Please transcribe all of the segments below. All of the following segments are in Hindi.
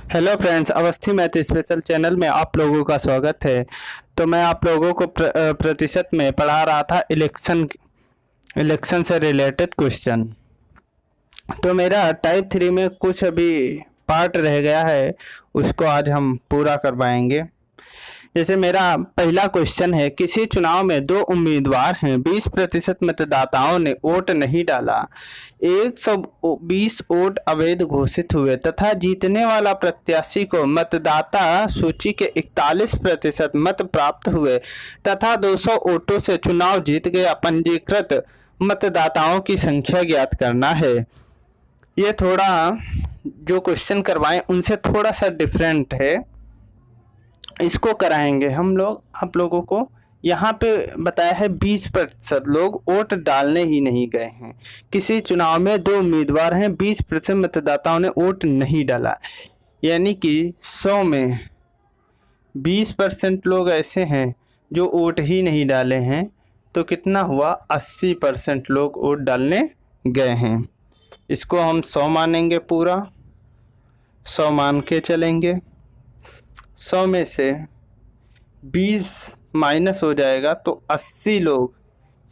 Hello friends, Awasthi math special channel में आप लोगों का स्वागत है। तो मैं आप लोगों को प्रतिशत में पढ़ा रहा था इलेक्शन से रिलेटेड क्वेश्चन। तो मेरा टाइप 3 में कुछ अभी पार्ट रह गया है, उसको आज हम पूरा करवाएंगे। जैसे मेरा पहला क्वेश्चन है, किसी चुनाव में दो उम्मीदवार हैं, 20% मतदाताओं ने वोट नहीं डाला, 120 वोट अवैध घोषित हुए तथा जीतने वाला प्रत्याशी को मतदाता सूची के 41% मत प्राप्त हुए तथा 200 वोटों से चुनाव जीत गया। पंजीकृत मतदाताओं की संख्या ज्ञात करना है। ये थोड़ा जो क्वेश्चन करवाएं उनसे थोड़ा सा डिफरेंट है, इसको कराएंगे हम लोग। आप लोगों को यहाँ पे बताया है 20% लोग वोट डालने ही नहीं गए हैं। किसी चुनाव में दो उम्मीदवार हैं, 20% मतदाताओं ने वोट नहीं डाला, यानी कि 100 में 20% लोग ऐसे हैं जो वोट ही नहीं डाले हैं, तो कितना हुआ, 80% लोग वोट डालने गए हैं। इसको हम 100 मानेंगे, पूरा 100 मान के चलेंगे। 100 में से 20 माइनस हो जाएगा तो 80 लोग,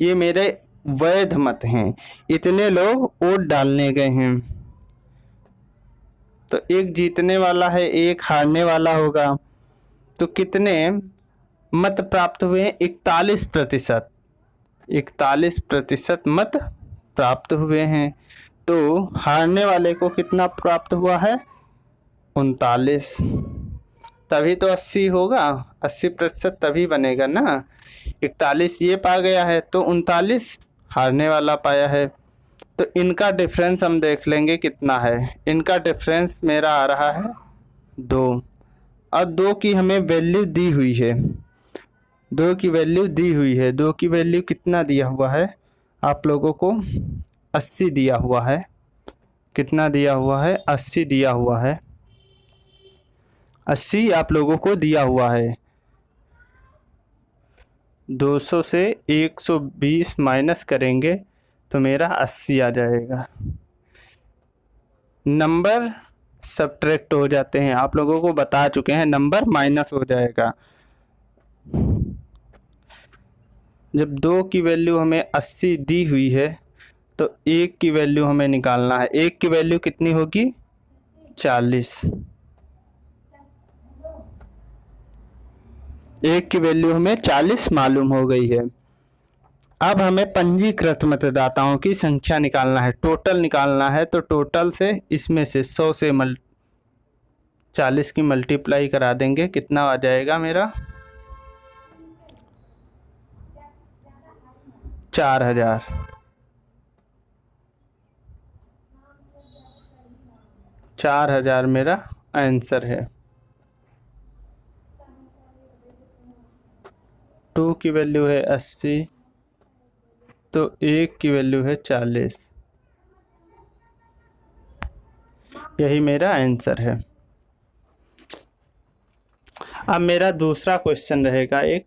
ये मेरे वैध मत हैं, इतने लोग वोट डालने गए हैं। तो एक जीतने वाला है, एक हारने वाला होगा, तो कितने मत प्राप्त हुए हैं, 41%। 41% मत प्राप्त हुए हैं। तो हारने वाले को कितना प्राप्त हुआ है, 39। तभी तो 80 होगा, 80% तभी बनेगा ना। 41 ये पा गया है तो 39 हारने वाला पाया है। तो इनका डिफरेंस हम देख लेंगे कितना है। इनका डिफरेंस मेरा आ रहा है 2। अब 2 की हमें वैल्यू दी हुई है, 2 की वैल्यू दी हुई है। 2 की वैल्यू कितना दिया हुआ है आप लोगों को, 80 दिया हुआ है। कितना दिया हुआ है, 80 दिया हुआ है। 80 आप लोगों को दिया हुआ है। 200 से 120 माइनस करेंगे तो मेरा 80 आ जाएगा। नंबर सब्ट्रैक्ट हो जाते हैं, आप लोगों को बता चुके हैं, नंबर माइनस हो जाएगा। जब 2 की वैल्यू हमें 80 दी हुई है तो 1 की वैल्यू हमें निकालना है। 1 की वैल्यू कितनी होगी, 40। 1 की वैल्यू हमें 40 मालूम हो गई है। अब हमें पंजीकृत मतदाताओं की संख्या निकालना है, टोटल निकालना है। तो टोटल से इसमें से 100 से 40 की मल्टीप्लाई करा देंगे, कितना आ जाएगा मेरा, 4000। 4000 मेरा आंसर है। 2 की वैल्यू है 80, तो 1 की वैल्यू है 40। यही मेरा आंसर है। अब मेरा दूसरा क्वेश्चन रहेगा, एक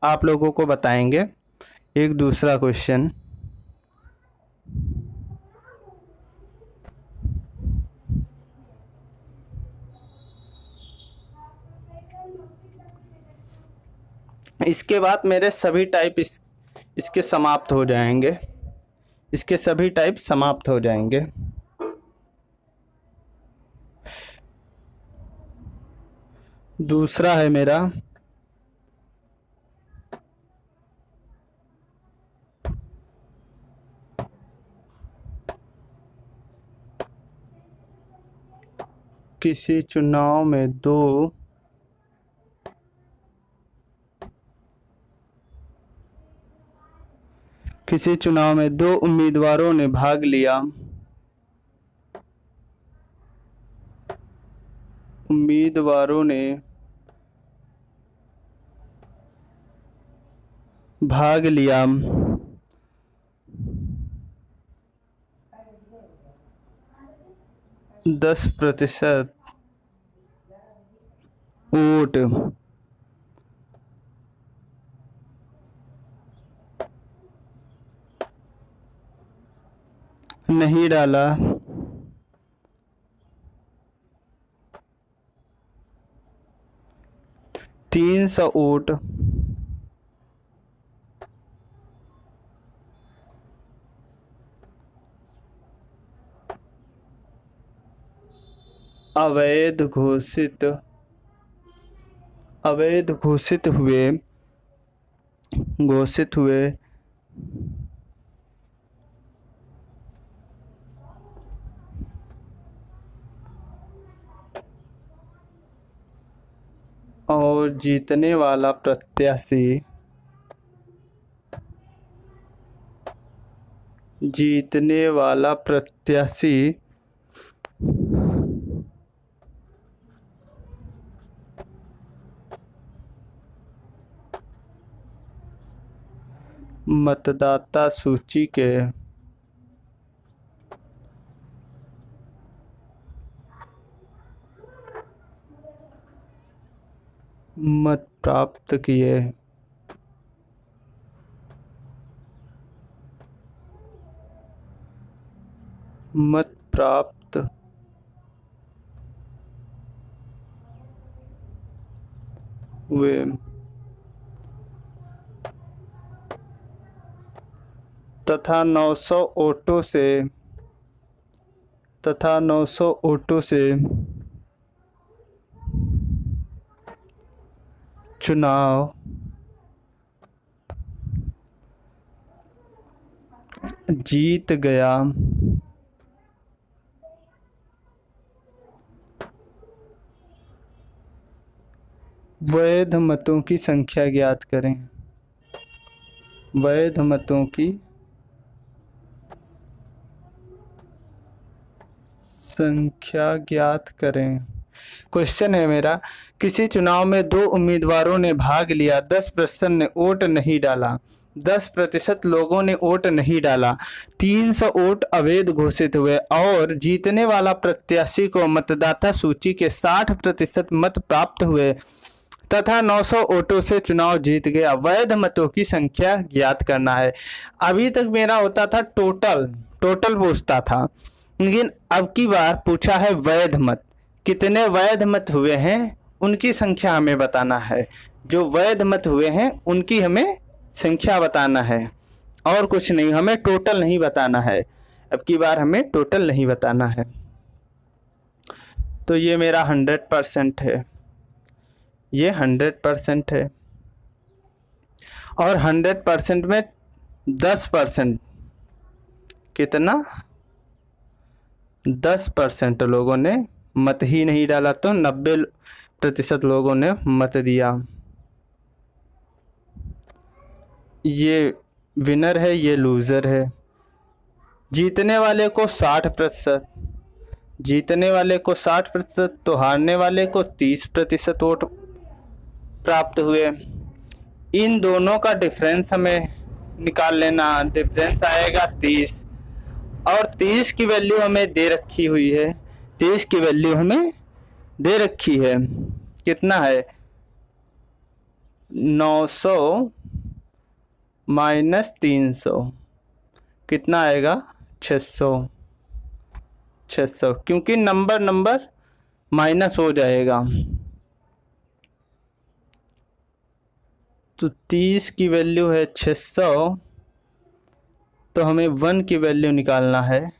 आप लोगों को बताएंगे, एक दूसरा क्वेश्चन। इसके बाद मेरे सभी टाइप इसके समाप्त हो जाएंगे, इसके सभी टाइप समाप्त हो जाएंगे। दूसरा है मेरा, किसी चुनाव में दो उम्मीदवारों ने भाग लिया। उम्मीदवारों ने भाग लिया 10% वोट नहीं डाला 300 ऊँट अवैध घोषित हुए और जीतने वाला प्रत्याशी मतदाता सूची के मत प्राप्त किए हुए तथा 900 वोटों से चुनाव जीत गया। वैध मतों की संख्या ज्ञात करें। वैध मतों की संख्या ज्ञात करें। क्वेश्चन है मेरा, किसी चुनाव में 2 उम्मीदवारों ने भाग लिया, 10% ने वोट नहीं डाला, 10% लोगों ने वोट नहीं डाला, 300 वोट अवैध घोषित हुए और जीतने वाला प्रत्याशी को मतदाता सूची के 60% मत प्राप्त हुए तथा 900 वोटों से चुनाव जीत गया। वैध मतों की संख्या ज्ञात करना है। अभी तक मेरा होता था टोटल पूछता था, लेकिन अब की बार पूछा है वैध मत। कितने वैध मत हुए हैं उनकी संख्या हमें बताना है। जो वैध मत हुए हैं उनकी हमें संख्या बताना है और कुछ नहीं, हमें टोटल नहीं बताना है। अब की बार हमें टोटल नहीं बताना है। तो ये मेरा 100% है, ये 100% है और 100% में 10% कितना, 10% लोगों ने मत ही नहीं डाला, तो 90% लोगों ने मत दिया। ये विनर है, ये लूज़र है। जीतने वाले को 60%, जीतने वाले को 60%, तो हारने वाले को 30% वोट प्राप्त हुए। इन दोनों का डिफरेंस हमें निकाल लेना। डिफरेंस आएगा 30 और 30 की वैल्यू हमें दे रखी हुई है। 30 की वैल्यू हमें दे रखी है, कितना है, 900 माइनस 300 कितना आएगा, 600 क्योंकि नंबर माइनस हो जाएगा। तो 30 की वैल्यू है 600, तो हमें 1 की वैल्यू निकालना है,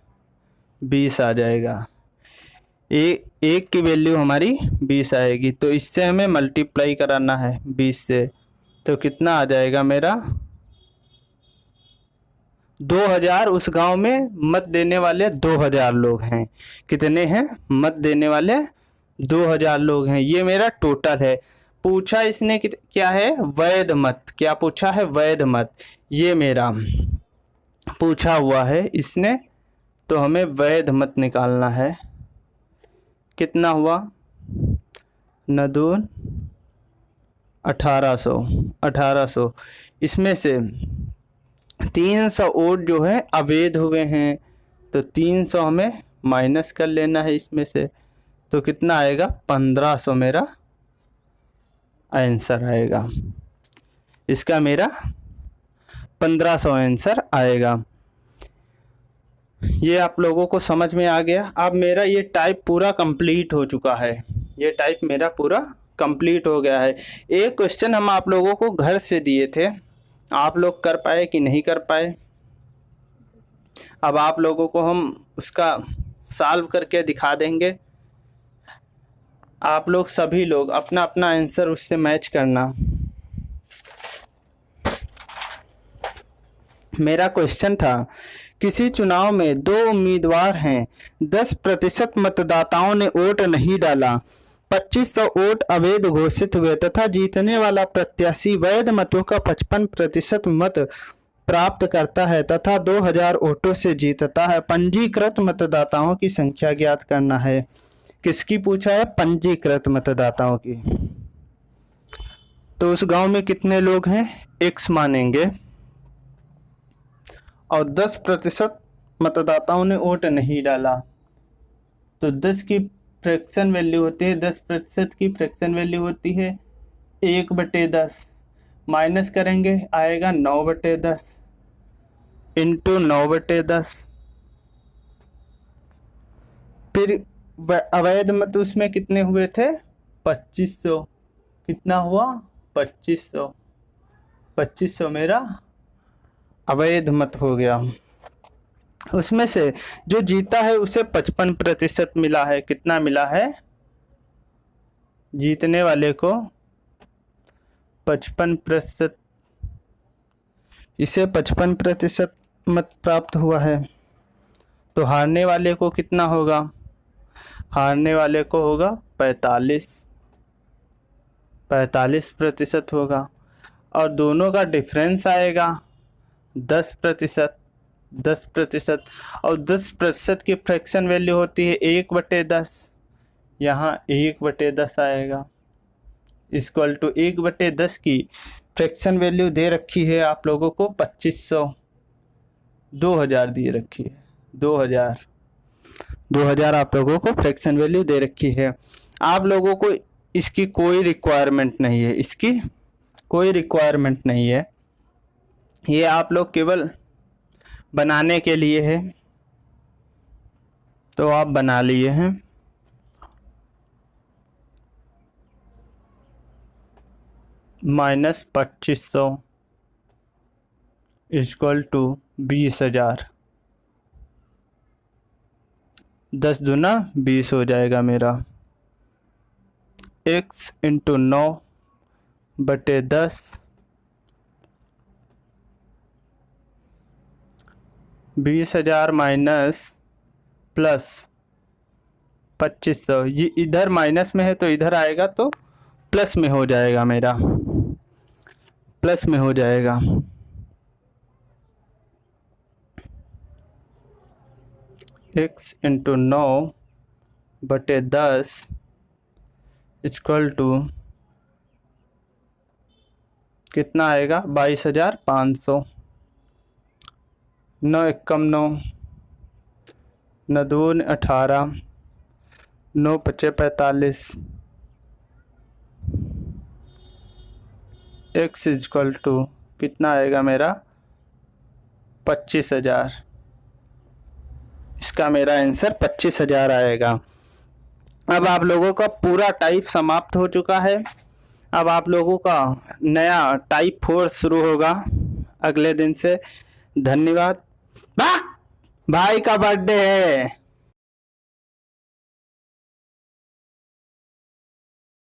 20 आ जाएगा। एक की वैल्यू हमारी 20 आएगी, तो इससे हमें मल्टीप्लाई कराना है 20 से। तो कितना आ जाएगा मेरा, 2000। उस गांव में मत देने वाले 2000 लोग हैं। कितने हैं, मत देने वाले 2000 लोग हैं। ये मेरा टोटल है। पूछा इसने क्या है, वैध मत। क्या पूछा है, वैध मत। ये मेरा पूछा हुआ है इसने, तो हमें वैध मत निकालना है। कितना हुआ, 9×2 1800। इसमें से 300 वोट जो है अवैध हुए हैं, तो 300 हमें माइनस कर लेना है इसमें से। तो कितना आएगा, 1500 मेरा आंसर आएगा। इसका मेरा 1500 आंसर आएगा। ये आप लोगों को समझ में आ गया। अब मेरा ये टाइप पूरा कंप्लीट हो चुका है। ये टाइप मेरा पूरा कंप्लीट हो गया है। एक क्वेश्चन हम आप लोगों को घर से दिए थे, आप लोग कर पाए कि नहीं कर पाए? अब आप लोगों को हम उसका सॉल्व करके दिखा देंगे। आप लोग सभी लोग अपना अपना आंसर उससे मैच करना। मेरा क्वेश्चन था, किसी चुनाव में 2 उम्मीदवार हैं, 10% मतदाताओं ने वोट नहीं डाला, 2500 वोट अवैध घोषित हुए तथा जीतने वाला प्रत्याशी वैध मतों का 55% मत प्राप्त करता है तथा 2000 वोटों से जीतता है। पंजीकृत मतदाताओं की संख्या ज्ञात करना है। किसकी पूछा है? पंजीकृत मतदाताओं की। तो उस गांव में कितने लोग हैं? X मानेंगे, और 10% मतदाताओं ने वोट नहीं डाला, तो 10 की फ्रैक्शन वैल्यू होती है, 10% की फ्रैक्शन वैल्यू होती है 1/10, माइनस करेंगे आएगा 9/10 इंटू 9/10। फिर अवैध मत उसमें कितने हुए थे? 2500। कितना हुआ? 2500 मेरा अवैध मत हो गया। उसमें से जो जीता है उसे 55% मिला है। कितना मिला है? जीतने वाले को 55%, इसे 55% मत प्राप्त हुआ है। तो हारने वाले को कितना होगा? हारने वाले को होगा 45% होगा, और दोनों का डिफरेंस आएगा 10%, और 10% की फ्रैक्शन वैल्यू होती है 1/10, यहाँ 1/10 आएगा, इक्वल टू 1/10 की फ्रैक्शन वैल्यू दे रखी है आप लोगों को 2500, 2000 दिए रखी है, 2000 आप लोगों को फ्रैक्शन वैल्यू दे रखी है। आप लोगों को इसकी कोई रिक्वायरमेंट नहीं है, इसकी कोई रिक्वायरमेंट नहीं है, ये आप लोग केवल बनाने के लिए है, तो आप बना लिए हैं। -2500 इक्वल टू 20,000, 10 दूना 20 हो जाएगा मेरा। x इंटू 9/10, 20,000 माइनस प्लस 2500, ये इधर माइनस में है तो इधर आएगा तो प्लस में हो जाएगा, मेरा प्लस में हो जाएगा। x इंटू 9/10 इक्वल टू कितना आएगा? 22,500। 9 एकम 9, 9 दून 18, 9 पचे 45, x इक्वल टू कितना आएगा मेरा? 25,000। इसका मेरा आंसर 25,000 आएगा। अब आप लोगों का पूरा टाइप समाप्त हो चुका है। अब आप लोगों का नया टाइप 4 शुरू होगा अगले दिन से। धन्यवाद। भाई का बर्थडे है।